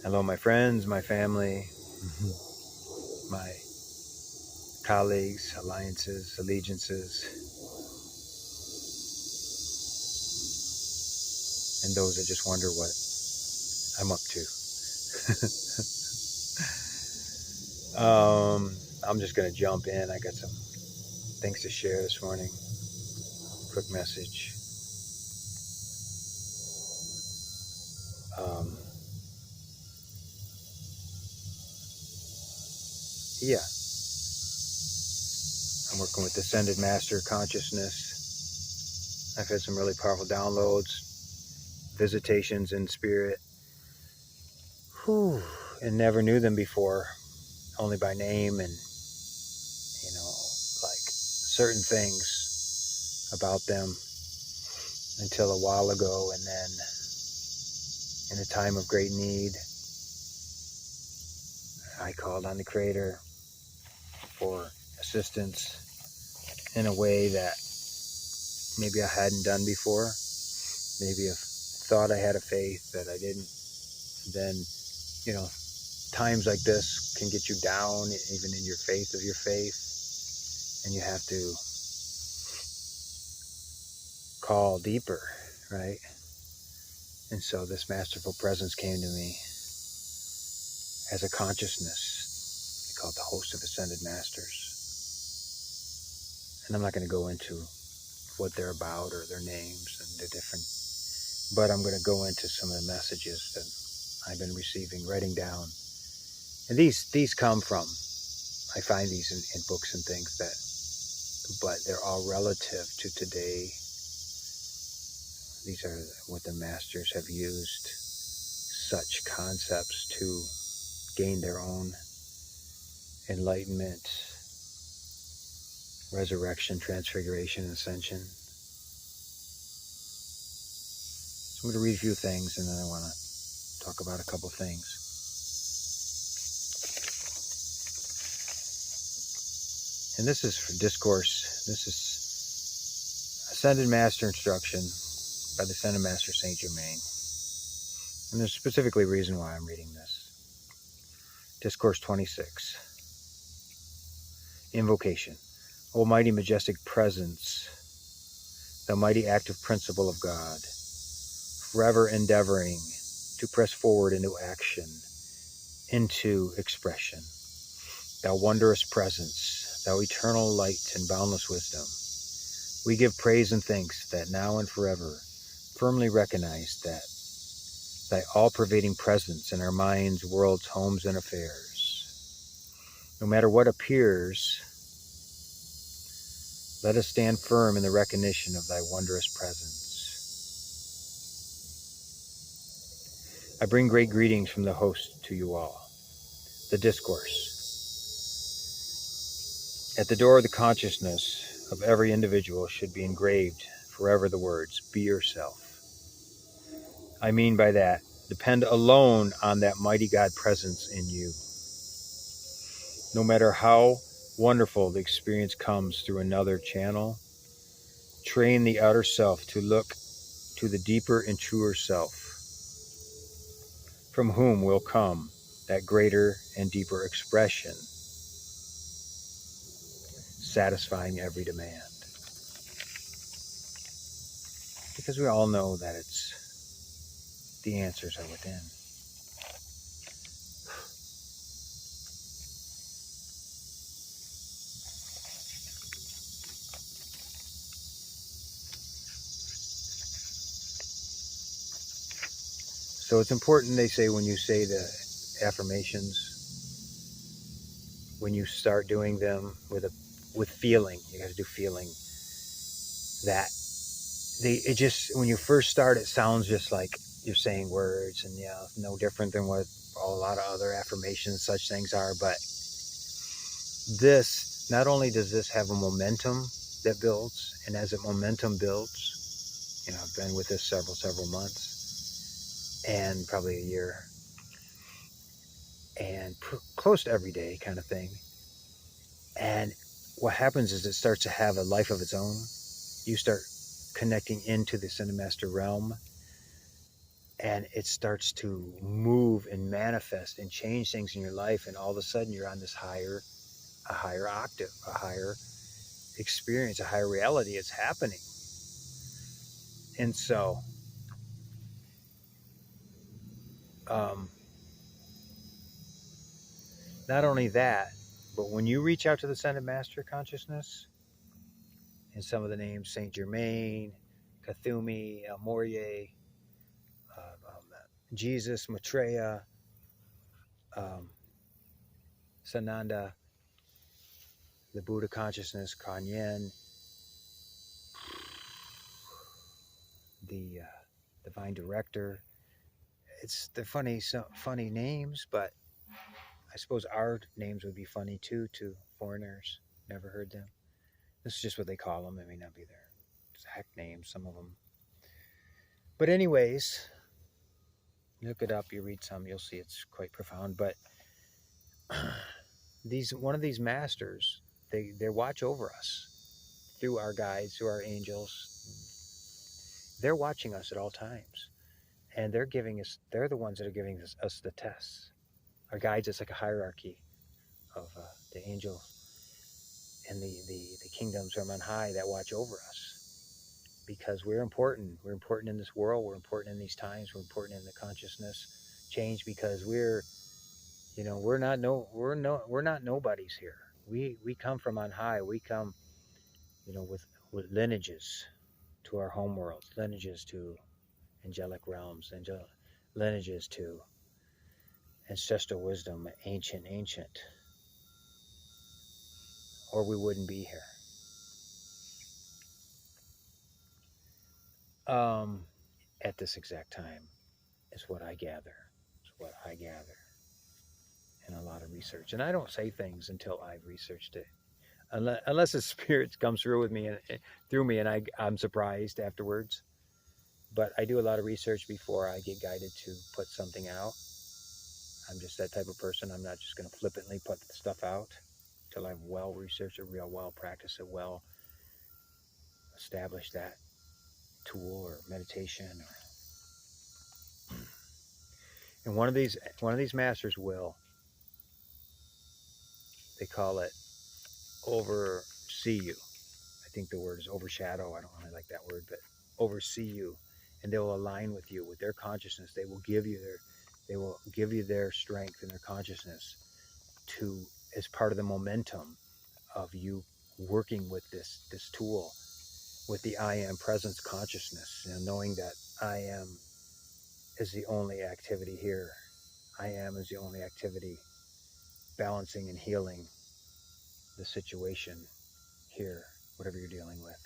Hello, my friends, my family, my colleagues, alliances, allegiances, and those that just wonder what I'm up to. I'm just going to jump in. I got some things to share this morning. Quick message. Yeah, I'm working with Ascended Master Consciousness. I've had some really powerful downloads, visitations in spirit. Whew, and never knew them before, only by name and, like certain things about them until a while ago. And then in a time of great need, I called on the Creator for assistance in a way that maybe I hadn't done before. Maybe I thought I had a faith that I didn't. Then, times like this can get you down, even in your faith of your faith. And you have to call deeper, right? And so this masterful presence came to me as a consciousness. They call it the host of Ascended Masters. And I'm not going to go into what they're about or their names and the different, but I'm going to go into some of the messages that I've been receiving, writing down. And these come from, I find these in books and things but they're all relative to today. These are what the masters have used such concepts to gain their own enlightenment, resurrection, transfiguration, and ascension. So I'm going to read a few things, and then I want to talk about a couple things. And this is for discourse. This is Ascended Master Instruction by the Ascended Master Saint Germain. And there's specifically a reason why I'm reading this. Discourse 26. Invocation. O mighty majestic presence, the mighty active principle of God, forever endeavoring to press forward into action, into expression. Thou wondrous presence, thou eternal light and boundless wisdom, we give praise and thanks that now and forever firmly recognize that thy all-pervading presence in our minds, worlds, homes, and affairs. No matter what appears, let us stand firm in the recognition of thy wondrous presence. I bring great greetings from the host to you all. The Discourse. At the door of the consciousness of every individual should be engraved forever the words, be yourself. I mean by that, depend alone on that mighty God presence in you. No matter how wonderful the experience comes through another channel, train the outer self to look to the deeper and truer self, from whom will come that greater and deeper expression, satisfying every demand. Because we all know that the answers are within. So it's important, they say, when you say the affirmations, when you start doing them with feeling, you got to do feeling that when you first start, it sounds just like you're saying words, and no different than what a lot of other affirmations, such things are. But this, not only does this have a momentum that builds, and as the momentum builds, I've been with this several months, and probably a year, and close to every day kind of thing. And what happens is it starts to have a life of its own. You start connecting into the Ascended Master realm, and it starts to move and manifest and change things in your life, and all of a sudden you're on this a higher octave, a higher experience, a higher reality. It's happening. And so um, not only that, but when you reach out to the Ascended Master consciousness, and some of the names, Saint Germain, Kathumi, El Morye, Jesus, Maitreya, um, Sananda, the Buddha consciousness, Kanyen, the divine director. They're funny, funny names, but I suppose our names would be funny too to foreigners. Never heard them. This is just what they call them. It may not be their exact names, some of them. But anyways, look it up. You read some, you'll see it's quite profound. But one of these masters, they watch over us through our guides, through our angels. They're watching us at all times, and they're giving us. They're the ones that are giving us the tests. Our guides, it's like a hierarchy of the angels and the kingdoms from on high that watch over us, because we're important. We're important in this world. We're important in these times. We're important in the consciousness change, because we're not nobodies here. We come from on high. We come, with lineages to our home world, lineages to angelic realms, lineages to ancestral wisdom, ancient, or we wouldn't be here. At this exact time is what I gather. Is what I gather in a lot of research, and I don't say things until I've researched it, unless the spirit comes through with me and through me, and I'm surprised afterwards. But I do a lot of research before I get guided to put something out. I'm just that type of person. I'm not just going to flippantly put stuff out till I've well researched it, real well practiced it, well established that tool or meditation. And one of these masters will, they call it oversee you. I think the word is overshadow. I don't really like that word, but oversee you, and they will align with you with their consciousness. They will give you their strength and their consciousness to, as part of the momentum of you working with this tool, with the I am presence consciousness, knowing that I am is the only activity here. I am is the only activity balancing and healing the situation here, whatever you're dealing with,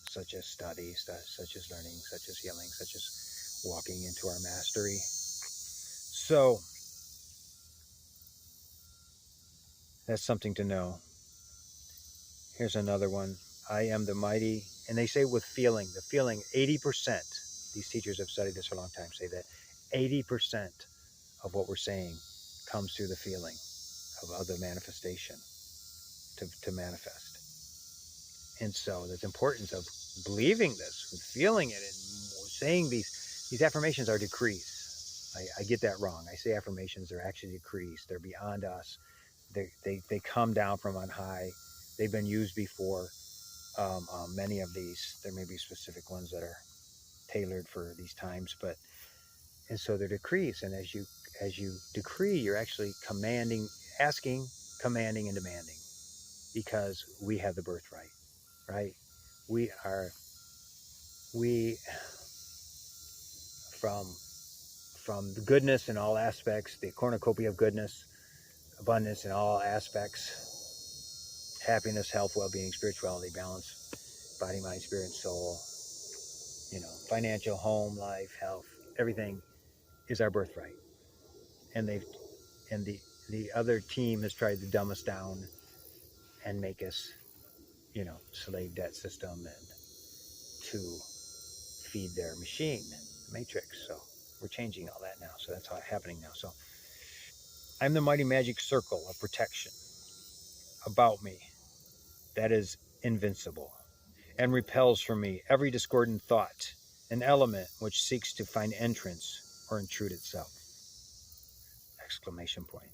such as study, such as learning, such as healing, such as walking into our mastery. So that's something to know. Here's another one. I am the mighty, and they say with feeling, the feeling, 80%, these teachers have studied this for a long time, say that 80% of what we're saying comes through the feeling of the manifestation to manifest. And so there's importance of believing this, and feeling it, and saying these affirmations are decrees. I get that wrong. I say affirmations, they're actually decrees. They're beyond us. They come down from on high. They've been used before. Many of these, there may be specific ones that are tailored for these times, and so they're decrees. And as you decree, you're actually commanding, asking, commanding, and demanding, because we have the birthright, right? We from the goodness in all aspects, the cornucopia of goodness, abundance in all aspects, happiness, health, well-being, spirituality, balance, body, mind, spirit, and soul, financial, home, life, health, everything is our birthright. And the other team has tried to dumb us down and make us, slave debt system, and to feed their machine, the matrix. So we're changing all that now. So that's how it's happening now. So I'm the mighty magic circle of protection about me that is invincible and repels from me every discordant thought an element which seeks to find entrance or intrude itself. Exclamation point.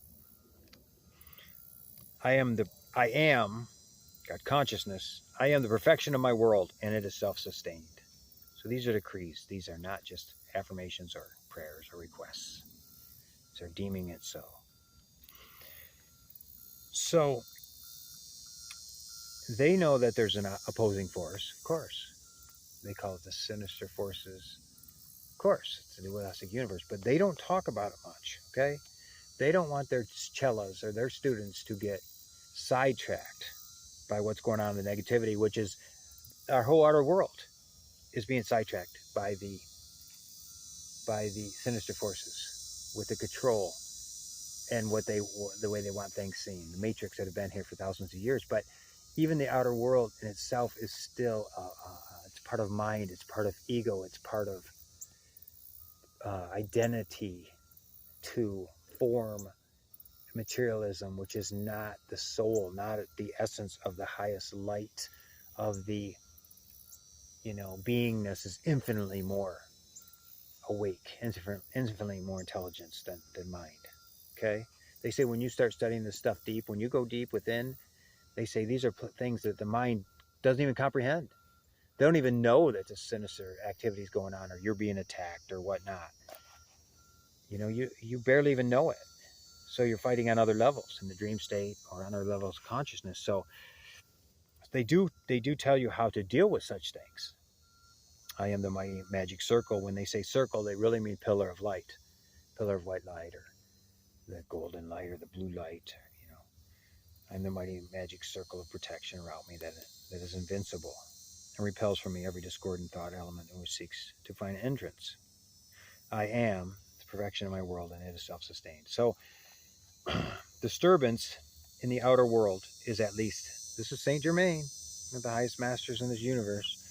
I am, God consciousness, I am the perfection of my world, and it is self-sustained. So these are decrees. These are not just affirmations or prayers or requests. They're deeming it so. So they know that there's an opposing force, of course. They call it the sinister forces. Of course, it's the dualistic universe, but they don't talk about it much, okay? They don't want their cellas or their students to get sidetracked by what's going on in the negativity, which is our whole outer world is being sidetracked by the sinister forces with the control and the way they want things seen, the matrix that have been here for thousands of years. But even the outer world in itself is still it's part of mind, it's part of ego, it's part of identity to form materialism, which is not the soul, not the essence of the highest light of the beingness is infinitely more awake, infinitely more intelligence than mind. Okay, they say when you start studying this stuff deep, when you go deep within, they say these are things that the mind doesn't even comprehend. They don't even know that the sinister activity is going on, or you're being attacked, or whatnot. You barely even know it. So you're fighting on other levels in the dream state or on other levels of consciousness. So they do tell you how to deal with such things. I am the mighty magic circle. When they say circle, they really mean pillar of light, pillar of white light, or the golden light, or the blue light. I'm the mighty magic circle of protection around me that is invincible and repels from me every discordant thought element which seeks to find entrance. I am the perfection of my world, and it is self-sustained. So disturbance in the outer world is at least, this is Saint Germain, one of the highest masters in this universe,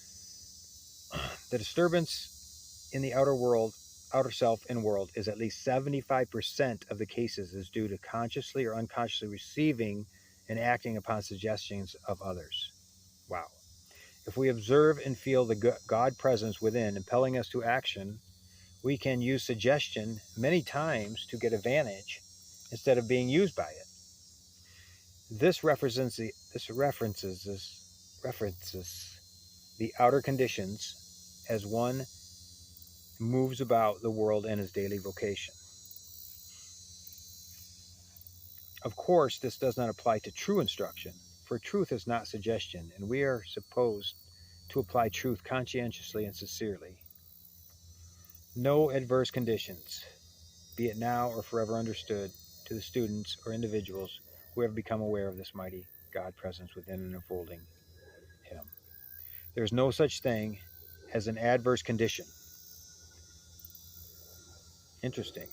the disturbance in the outer world, outer self and world, is at least 75% of the cases is due to consciously or unconsciously receiving and acting upon suggestions of others. Wow. If we observe and feel the God presence within impelling us to action, we can use suggestion many times to get advantage instead of being used by it. This references the outer conditions as one moves about the world in his daily vocation. Of course, this does not apply to true instruction, for truth is not suggestion, and we are supposed to apply truth conscientiously and sincerely. No adverse conditions, be it now or forever understood, to the students or individuals who have become aware of this mighty God presence within and enfolding him. There is no such thing as an adverse condition. Interesting.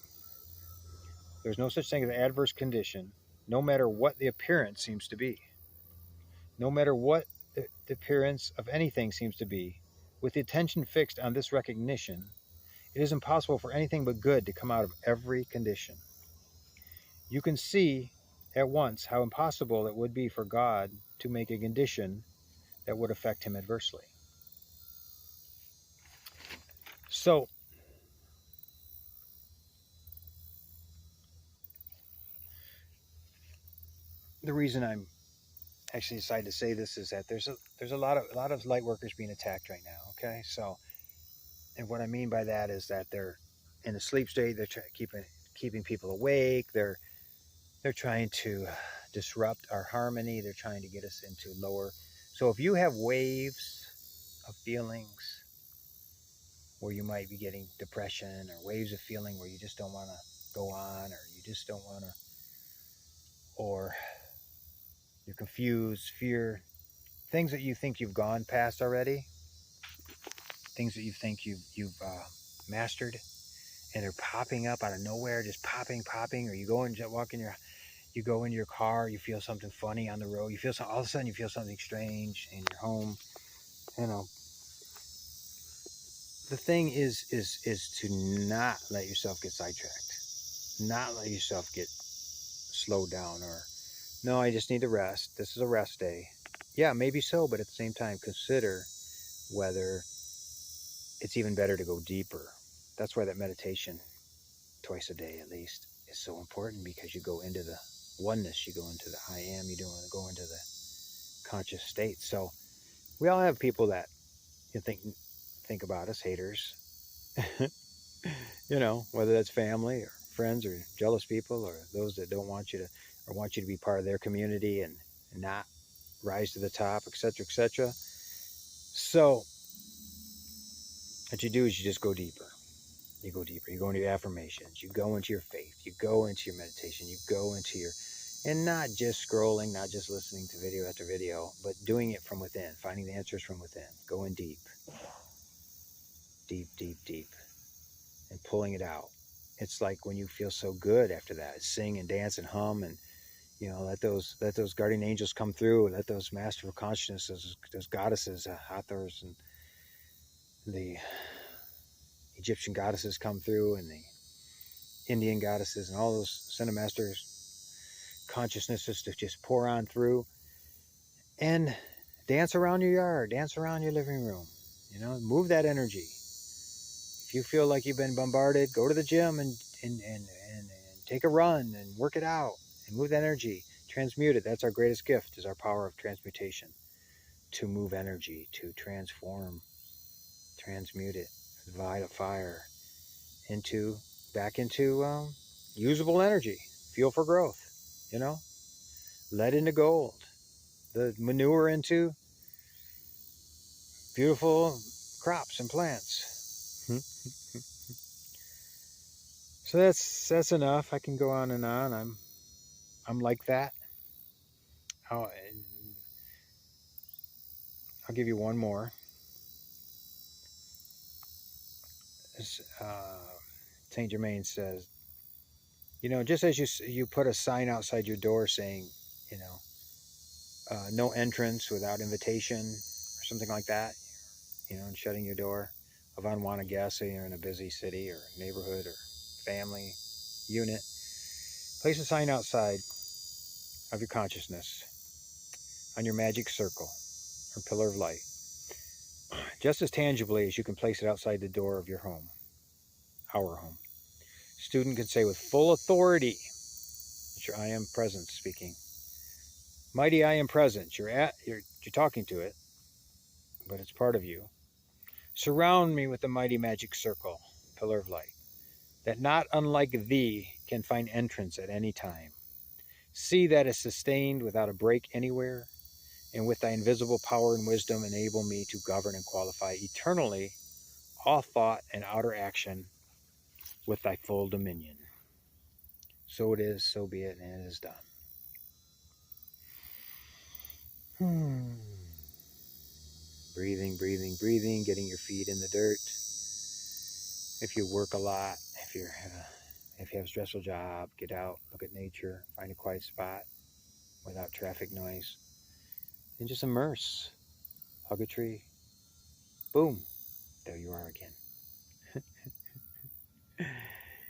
There's no such thing as an adverse condition, no matter what the appearance seems to be. No matter what the appearance of anything seems to be, with the attention fixed on this recognition, it is impossible for anything but good to come out of every condition. You can see at once how impossible it would be for God to make a condition that would affect him adversely. So, the reason I'm actually decided to say this is that there's a lot of light workers being attacked right now. Okay, so, and what I mean by that is that they're in a sleep state. They're keeping people awake. They're trying to disrupt our harmony. They're trying to get us into lower. So if you have waves of feelings where you might be getting depression, or waves of feeling where you just don't want to go on, or you just don't want to, or you're confused, fear, things that you think you've gone past already, things that you think you've mastered, and they're popping up out of nowhere, just popping, or you go and you go in your car, you feel something funny on the road, you feel all of a sudden you feel something strange in your home. The thing is to not let yourself get sidetracked, not let yourself get slowed down, or no, I just need to rest. This is a rest day. Yeah, maybe so, but at the same time, consider whether it's even better to go deeper. That's why that meditation, twice a day at least, is so important, because you go into the oneness, you go into the I am, you don't go into the conscious state. So we all have people that you think about us, haters, whether that's family or friends or jealous people or those that don't want you to, or want you to be part of their community and not rise to the top, etc., etc. So what you do is you just go deeper. You go deeper. You go into your affirmations. You go into your faith. You go into your meditation. You go into your, and not just scrolling, not just listening to video after video, but doing it from within, finding the answers from within, going deep, deep, deep, deep, and pulling it out. It's like when you feel so good after that, sing and dance and hum, and let those guardian angels come through, let those masterful consciousnesses, those goddesses, Hathors and the Egyptian goddesses come through, and the Indian goddesses, and all those Ascended Masters consciousnesses to just pour on through and dance around your yard, dance around your living room. Move that energy. If you feel like you've been bombarded, go to the gym and take a run and work it out and move that energy. Transmute it. That's our greatest gift, is our power of transmutation. To move energy, to transform, transmute it, violet fire back into usable energy, fuel for growth. Lead into gold, the manure into beautiful crops and plants. So that's enough. I can go on and on. I'm like that. I'll give you one more. Saint Germain says, just as you put a sign outside your door saying, no entrance without invitation or something like that, and shutting your door of unwanted guests, so you're in a busy city or neighborhood or family unit. Place a sign outside of your consciousness on your magic circle or pillar of light, just as tangibly as you can place it outside the door of your home, our home. Student can say with full authority, it's your I am present speaking. Mighty I am present. You're talking to it, but it's part of you. Surround me with the mighty magic circle, pillar of light, that not unlike thee can find entrance at any time. See that is sustained without a break anywhere, and with thy invisible power and wisdom enable me to govern and qualify eternally all thought and outer action with thy full dominion. So it is, so be it, and it is done. Breathing, breathing, breathing, getting your feet in the dirt. If you work a lot, if you have a stressful job, get out, look at nature, find a quiet spot without traffic noise, and just immerse. Hug a tree. Boom. There you are again.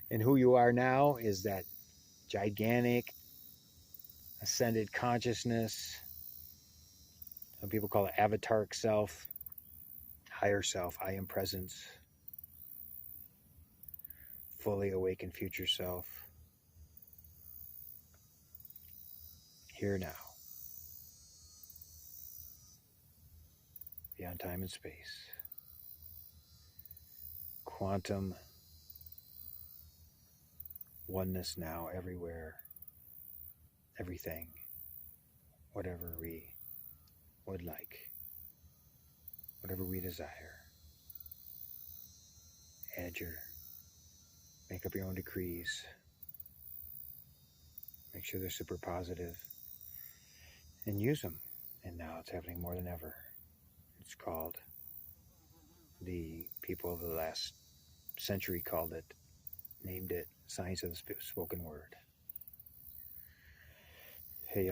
And who you are now is that gigantic ascended consciousness. Some people call it avataric self, higher self, I am presence, fully awakened future self. Here now. Beyond time and space. Quantum oneness now, everywhere, everything, whatever we would like, whatever we desire. Make up your own decrees. Make sure they're super positive and use them. And now it's happening more than ever. It's called, the people of the last century named it science of the spoken word. Then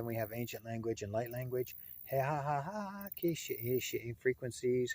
we have ancient language and light language. Frequencies.